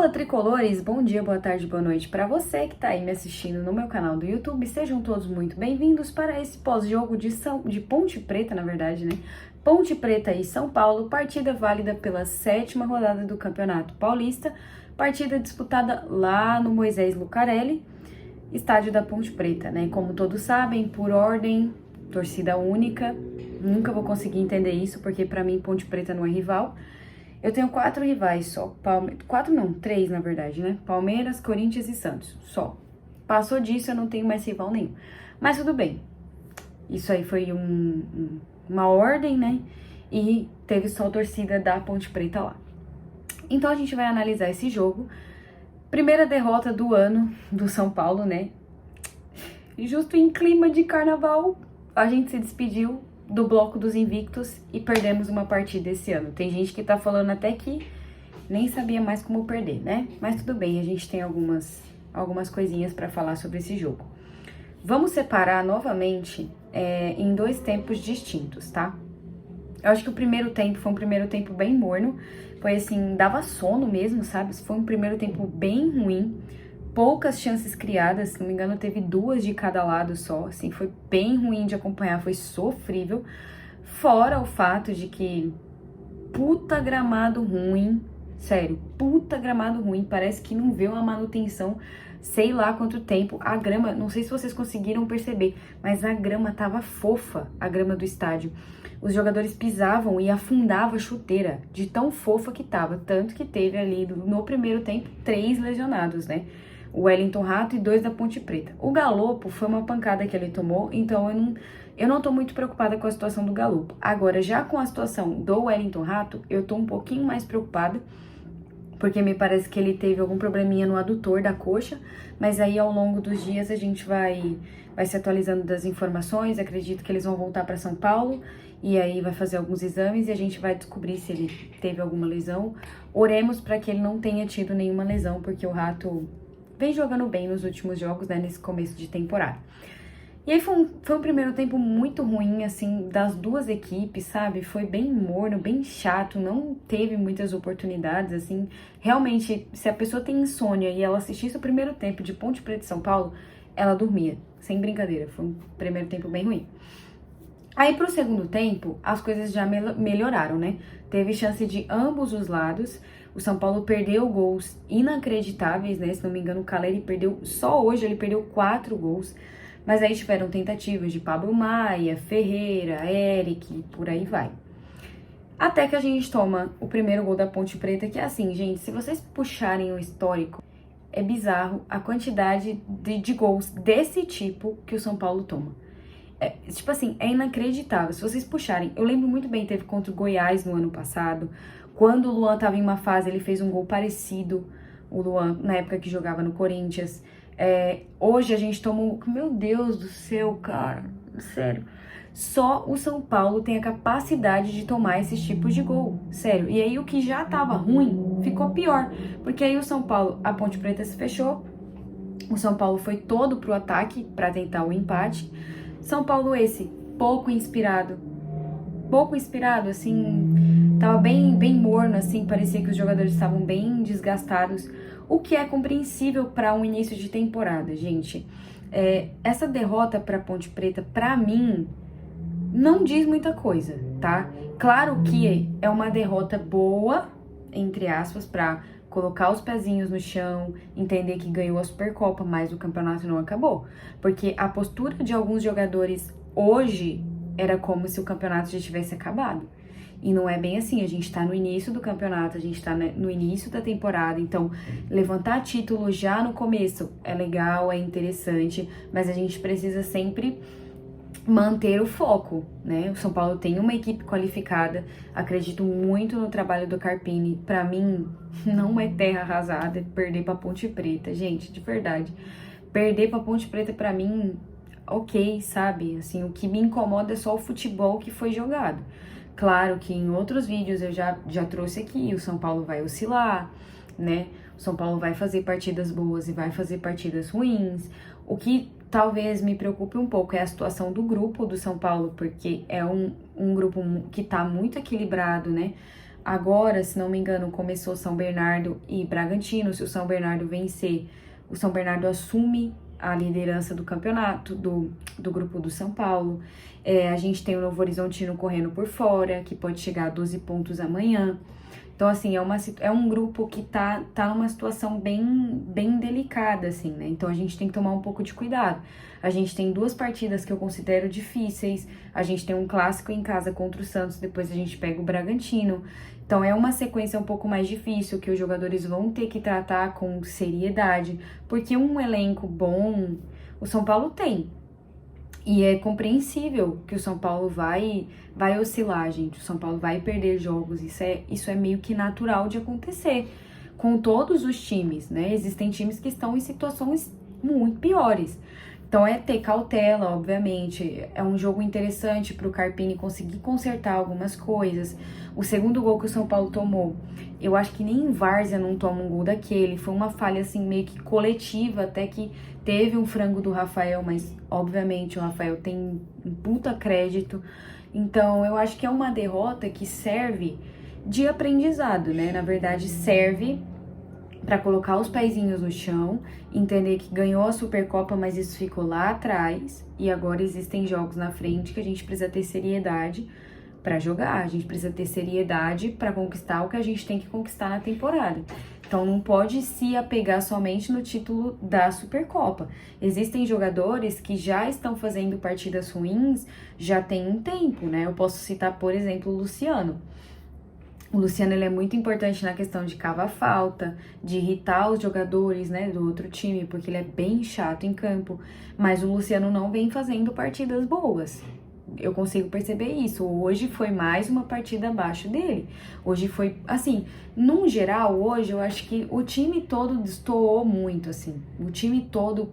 Fala tricolores, bom dia, boa tarde, boa noite para você que tá aí me assistindo no meu canal do YouTube. Sejam todos muito bem-vindos para esse pós-jogo de Ponte Preta, na verdade, né? Ponte Preta e São Paulo, partida válida pela 7ª rodada do Campeonato Paulista, partida disputada lá no Moisés Lucarelli, estádio da Ponte Preta, né? Como todos sabem, por ordem, torcida única. Nunca vou conseguir entender isso, porque para mim Ponte Preta não é rival. Eu tenho 4 rivais só. 4 não, 3 na verdade, né? Palmeiras, Corinthians e Santos, só. Passou disso, eu não tenho mais rival nenhum. Mas tudo bem. Isso aí foi uma ordem, né? E teve só a torcida da Ponte Preta lá. Então a gente vai analisar esse jogo. Primeira derrota do ano do São Paulo, né? Justo em clima de carnaval, a gente se despediu do bloco dos invictos e perdemos uma partida esse ano. Tem gente que tá falando até que nem sabia mais como perder, né? Mas tudo bem, a gente tem algumas coisinhas para falar sobre esse jogo. Vamos separar novamente em 2 tempos distintos, tá? Eu acho que o primeiro tempo foi um primeiro tempo bem morno, foi assim, dava sono mesmo, sabe? Foi um primeiro tempo bem ruim, poucas chances criadas, se não me engano teve 2 de cada lado só, assim, foi bem ruim de acompanhar, foi sofrível, fora o fato de que puta gramado ruim, sério, puta gramado ruim, parece que não vê uma manutenção, sei lá quanto tempo, a grama, não sei se vocês conseguiram perceber, mas a grama tava fofa, a grama do estádio, os jogadores pisavam e afundava a chuteira, de tão fofa que tava, tanto que teve ali no primeiro tempo 3 lesionados, né? O Wellington Rato e 2 da Ponte Preta. O Galopo foi uma pancada que ele tomou, então eu não tô muito preocupada com a situação do Galopo. Agora, já com a situação do Wellington Rato, eu tô um pouquinho mais preocupada, porque me parece que ele teve algum probleminha no adutor da coxa, mas aí ao longo dos dias a gente vai se atualizando das informações, acredito que eles vão voltar para São Paulo, e aí vai fazer alguns exames e a gente vai descobrir se ele teve alguma lesão. Oremos para que ele não tenha tido nenhuma lesão, porque o Rato vem jogando bem nos últimos jogos, né, nesse começo de temporada. E aí foi um primeiro tempo muito ruim, assim, das duas equipes, sabe? Foi bem morno, bem chato, não teve muitas oportunidades, assim. Realmente, se a pessoa tem insônia e ela assistisse o primeiro tempo de Ponte Preta e São Paulo, ela dormia, sem brincadeira. Foi um primeiro tempo bem ruim. Aí pro segundo tempo, as coisas já melhoraram, né? Teve chance de ambos os lados. O São Paulo perdeu gols inacreditáveis, né? Se não me engano, o Caleri perdeu, só hoje ele perdeu 4 gols. Mas aí tiveram tentativas de Pablo Maia, Ferreira, Eric, por aí vai. Até que a gente toma o primeiro gol da Ponte Preta, que é assim, gente, se vocês puxarem o histórico, é bizarro a quantidade de gols desse tipo que o São Paulo toma. Tipo assim, é inacreditável. Se vocês puxarem, eu lembro muito bem, teve contra o Goiás no ano passado. Quando o Luan tava em uma fase, ele fez um gol parecido, o Luan, na época que jogava no Corinthians. Hoje a gente toma meu Deus do céu, cara, sério. Só o São Paulo tem a capacidade de tomar esses tipos de gol, sério. E aí o que já tava ruim, ficou pior. Porque aí o São Paulo, a Ponte Preta se fechou, o São Paulo foi todo pro ataque para tentar o empate. São Paulo esse, pouco inspirado, assim, tava bem morno, assim, parecia que os jogadores estavam bem desgastados, o que é compreensível para um início de temporada, gente. Essa derrota para Ponte Preta, para mim, não diz muita coisa, tá? Claro que é uma derrota boa, entre aspas, para colocar os pezinhos no chão, entender que ganhou a Supercopa, mas o campeonato não acabou. Porque a postura de alguns jogadores hoje era como se o campeonato já tivesse acabado. E não é bem assim, a gente tá no início do campeonato, a gente tá no início da temporada, então levantar título já no começo é legal, é interessante, mas a gente precisa sempre manter o foco, né? O São Paulo tem uma equipe qualificada, acredito muito no trabalho do Carpini. Pra mim, não é terra arrasada perder pra Ponte Preta, gente, de verdade. Perder pra Ponte Preta, pra mim, ok, sabe? Assim, o que me incomoda é só o futebol que foi jogado. Claro que em outros vídeos eu já trouxe aqui, o São Paulo vai oscilar, né? O São Paulo vai fazer partidas boas e vai fazer partidas ruins. O que talvez me preocupe um pouco é a situação do grupo do São Paulo, porque é um grupo que tá muito equilibrado, né? Agora, se não me engano, começou São Bernardo e Bragantino. Se o São Bernardo vencer, o São Bernardo assume a liderança do campeonato, do grupo do São Paulo. A gente tem o Novo Horizontino correndo por fora, que pode chegar a 12 pontos amanhã. Então, assim, é um grupo que tá numa situação bem delicada, assim, né? Então, a gente tem que tomar um pouco de cuidado. A gente tem 2 partidas que eu considero difíceis. A gente tem um clássico em casa contra o Santos, depois a gente pega o Bragantino. Então, é uma sequência um pouco mais difícil, que os jogadores vão ter que tratar com seriedade, porque um elenco bom, o São Paulo tem. E é compreensível que o São Paulo vai oscilar, gente. O São Paulo vai perder jogos. Isso é meio que natural de acontecer com todos os times, né? Existem times que estão em situações muito piores. Então é ter cautela, obviamente. É um jogo interessante para o Carpini conseguir consertar algumas coisas. O segundo gol que o São Paulo tomou, eu acho que nem em Várzea não toma um gol daquele. Foi uma falha assim meio que coletiva, até que teve um frango do Rafael, mas obviamente o Rafael tem um puta crédito. Então eu acho que é uma derrota que serve de aprendizado, né? Na verdade, serve para colocar os pezinhos no chão, entender que ganhou a Supercopa, mas isso ficou lá atrás e agora existem jogos na frente que a gente precisa ter seriedade para jogar, a gente precisa ter seriedade para conquistar o que a gente tem que conquistar na temporada. Então não pode se apegar somente no título da Supercopa. Existem jogadores que já estão fazendo partidas ruins já tem um tempo, né? Eu posso citar, por exemplo, o Luciano. O Luciano, ele é muito importante na questão de cavar falta, de irritar os jogadores, né, do outro time, porque ele é bem chato em campo, mas o Luciano não vem fazendo partidas boas. Eu consigo perceber isso. Hoje foi mais uma partida abaixo dele. Hoje foi, assim, num geral, hoje eu acho que o time todo destoou muito, assim. O time todo,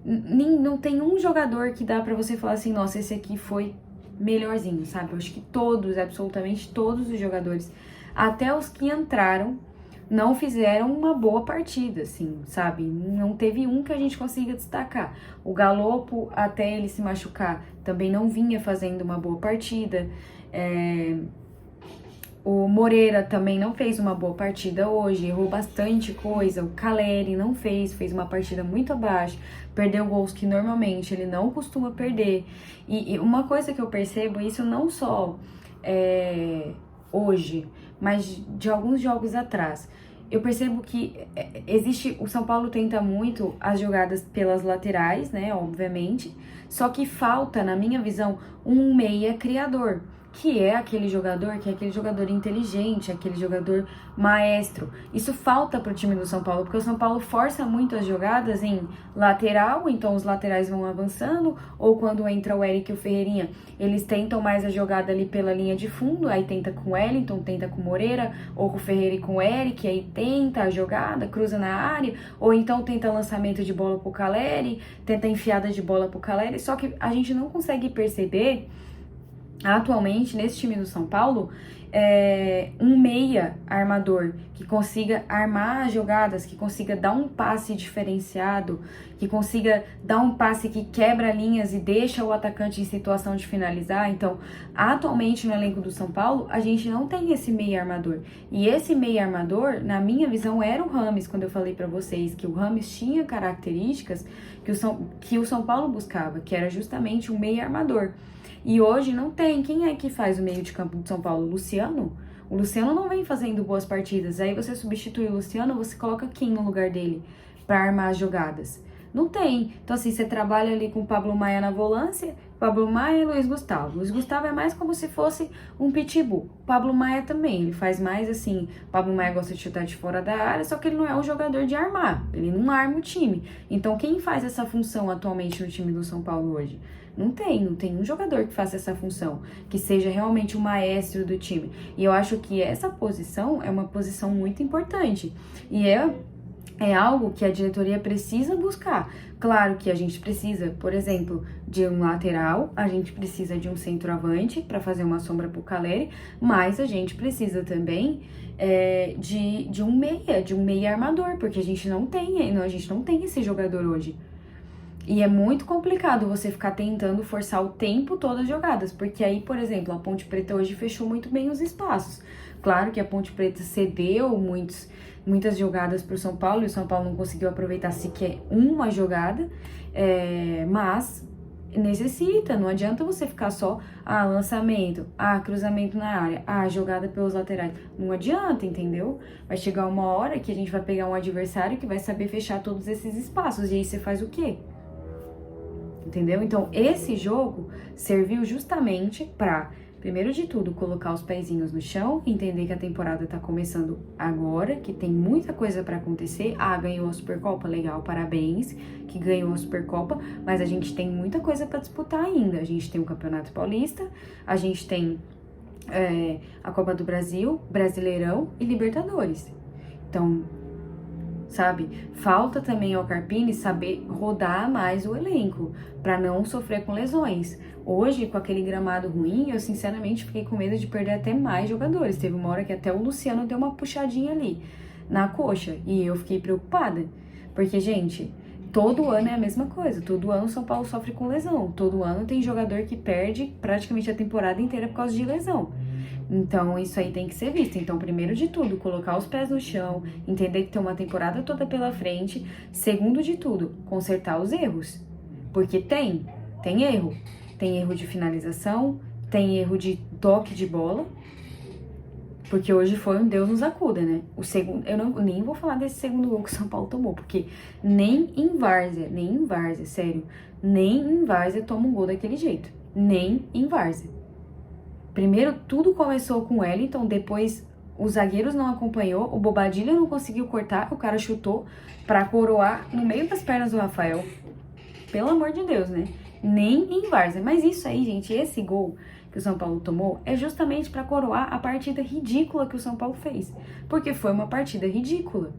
não tem um jogador que dá pra você falar assim, nossa, esse aqui foi melhorzinho, sabe? Eu acho que todos, absolutamente todos os jogadores, até os que entraram, não fizeram uma boa partida, assim, sabe? Não teve um que a gente consiga destacar. O Galopo, até ele se machucar, também não vinha fazendo uma boa partida. O Moreira também não fez uma boa partida hoje, errou bastante coisa. O Caleri não fez uma partida muito abaixo, perdeu gols que normalmente ele não costuma perder. E uma coisa que eu percebo, isso não só hoje, mas de alguns jogos atrás, eu percebo que o São Paulo tenta muito as jogadas pelas laterais, né, obviamente, só que falta, na minha visão, um meia criador, que é aquele jogador inteligente, aquele jogador maestro. Isso falta pro time do São Paulo, porque o São Paulo força muito as jogadas em lateral, então os laterais vão avançando, ou quando entra o Eric e o Ferreirinha, eles tentam mais a jogada ali pela linha de fundo, aí tenta com o Wellington, tenta com o Moreira, ou com o Ferreira e com o Eric, aí tenta a jogada, cruza na área, ou então tenta lançamento de bola pro Caleri, tenta enfiada de bola pro Caleri, só que a gente não consegue perceber atualmente, nesse time do São Paulo, um meia armador que consiga armar as jogadas, que consiga dar um passe diferenciado, que consiga dar um passe que quebra linhas e deixa o atacante em situação de finalizar. Então, atualmente no elenco do São Paulo, a gente não tem esse meia armador. E esse meia armador, na minha visão, era o Rames, quando eu falei pra vocês que o Rames tinha características que o São Paulo buscava, que era justamente um meia armador. E hoje não tem. Quem é que faz o meio de campo de São Paulo? O Luciano? O Luciano não vem fazendo boas partidas. Aí você substitui o Luciano, você coloca quem no lugar dele para armar as jogadas? Não tem. Então, assim, você trabalha ali com o Pablo Maia na volância, Pablo Maia e Luiz Gustavo. Luiz Gustavo é mais como se fosse um pitbull. Pablo Maia também, ele faz mais assim, Pablo Maia gosta de chutar de fora da área, só que ele não é um jogador de armar, ele não arma o time. Então, quem faz essa função atualmente no time do São Paulo hoje? Não tem um jogador que faça essa função, que seja realmente o maestro do time. E eu acho que essa posição é uma posição muito importante. E é algo que a diretoria precisa buscar. Claro que a gente precisa, por exemplo, de um lateral, a gente precisa de um centroavante para fazer uma sombra pro Caleri, mas a gente precisa também de um meia armador, porque a gente não tem esse jogador hoje. E é muito complicado você ficar tentando forçar o tempo todo as jogadas, porque aí, por exemplo, a Ponte Preta hoje fechou muito bem os espaços. Claro que a Ponte Preta cedeu muitas jogadas para o São Paulo, e o São Paulo não conseguiu aproveitar sequer uma jogada, mas necessita, não adianta você ficar só, lançamento, cruzamento na área, jogada pelos laterais, não adianta, entendeu? Vai chegar uma hora que a gente vai pegar um adversário que vai saber fechar todos esses espaços, e aí você faz o quê? Entendeu? Então, esse jogo serviu justamente para, primeiro de tudo, colocar os pezinhos no chão, entender que a temporada tá começando agora, que tem muita coisa para acontecer. Ganhou a Supercopa, legal, parabéns, que ganhou a Supercopa, mas a gente tem muita coisa para disputar ainda. A gente tem o Campeonato Paulista, a gente tem a Copa do Brasil, Brasileirão e Libertadores. Então, sabe, falta também ao Carpini saber rodar mais o elenco, para não sofrer com lesões. Hoje, com aquele gramado ruim, eu sinceramente fiquei com medo de perder até mais jogadores. Teve uma hora que até o Luciano deu uma puxadinha ali na coxa, e eu fiquei preocupada, porque, gente, todo ano é a mesma coisa, todo ano o São Paulo sofre com lesão, todo ano tem jogador que perde praticamente a temporada inteira por causa de lesão. Então, isso aí tem que ser visto. Então, primeiro de tudo, colocar os pés no chão, entender que tem uma temporada toda pela frente. Segundo de tudo, consertar os erros. Porque tem erro. Tem erro de finalização, tem erro de toque de bola. Porque hoje foi um Deus nos acuda, né? O segundo, eu nem vou falar desse segundo gol que o São Paulo tomou, porque nem em várzea, sério, nem em várzea toma um gol daquele jeito. Nem em várzea. Primeiro, tudo começou com o Wellington, depois os zagueiros não acompanhou, o Bobadilla não conseguiu cortar, o cara chutou pra coroar no meio das pernas do Rafael. Pelo amor de Deus, né? Nem em várzea. Mas isso aí, gente, esse gol que o São Paulo tomou é justamente pra coroar a partida ridícula que o São Paulo fez. Porque foi uma partida ridícula.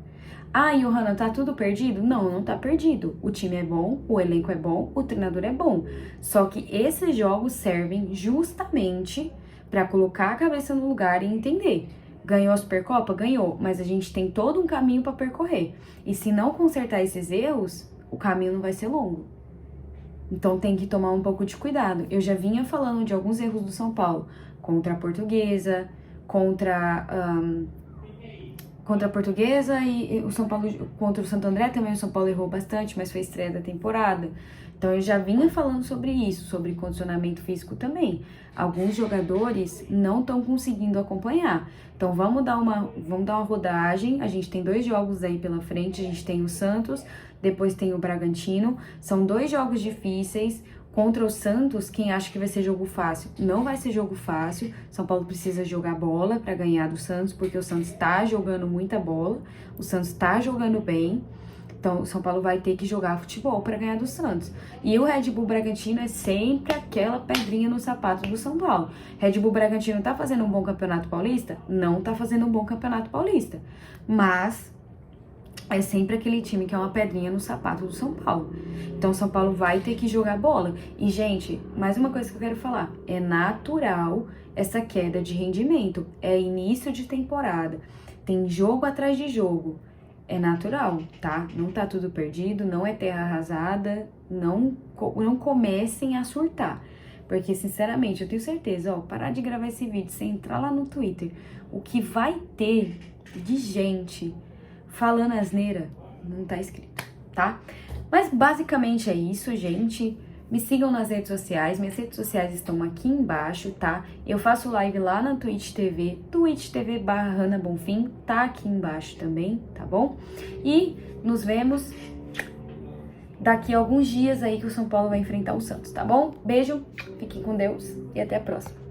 Johanna, tá tudo perdido? Não, não tá perdido. O time é bom, o elenco é bom, o treinador é bom. Só que esses jogos servem justamente para colocar a cabeça no lugar e entender. Ganhou a Supercopa? Ganhou, mas a gente tem todo um caminho para percorrer. E se não consertar esses erros, o caminho não vai ser longo. Então tem que tomar um pouco de cuidado. Eu já vinha falando de alguns erros do São Paulo contra a Portuguesa, contra a Portuguesa e o São Paulo contra o Santo André também. O São Paulo errou bastante, mas foi a estreia da temporada. Então eu já vinha falando sobre isso, sobre condicionamento físico também. Alguns jogadores não estão conseguindo acompanhar. Então vamos dar uma rodagem. A gente tem 2 jogos aí pela frente. A gente tem o Santos, depois tem o Bragantino. São 2 jogos difíceis. Contra o Santos, quem acha que vai ser jogo fácil? Não vai ser jogo fácil. São Paulo precisa jogar bola para ganhar do Santos, porque o Santos tá jogando muita bola. O Santos tá jogando bem. Então, o São Paulo vai ter que jogar futebol para ganhar do Santos. E o Red Bull Bragantino é sempre aquela pedrinha no sapato do São Paulo. Red Bull Bragantino tá fazendo um bom campeonato paulista? Não tá fazendo um bom campeonato paulista. Mas é sempre aquele time que é uma pedrinha no sapato do São Paulo. Então, o São Paulo vai ter que jogar bola. E, gente, mais uma coisa que eu quero falar. É natural essa queda de rendimento. É início de temporada. Tem jogo atrás de jogo. É natural, tá? Não tá tudo perdido, não é terra arrasada, não comecem a surtar. Porque, sinceramente, eu tenho certeza, parar de gravar esse vídeo, você entrar lá no Twitter, o que vai ter de gente falando asneira, não tá escrito, tá? Mas, basicamente, é isso, gente. Me sigam nas redes sociais, minhas redes sociais estão aqui embaixo, tá? Eu faço live lá na Twitch TV, twitch.tv/Hannah Bonfim, tá aqui embaixo também, tá bom? E nos vemos daqui a alguns dias aí que o São Paulo vai enfrentar o Santos, tá bom? Beijo, fiquem com Deus e até a próxima.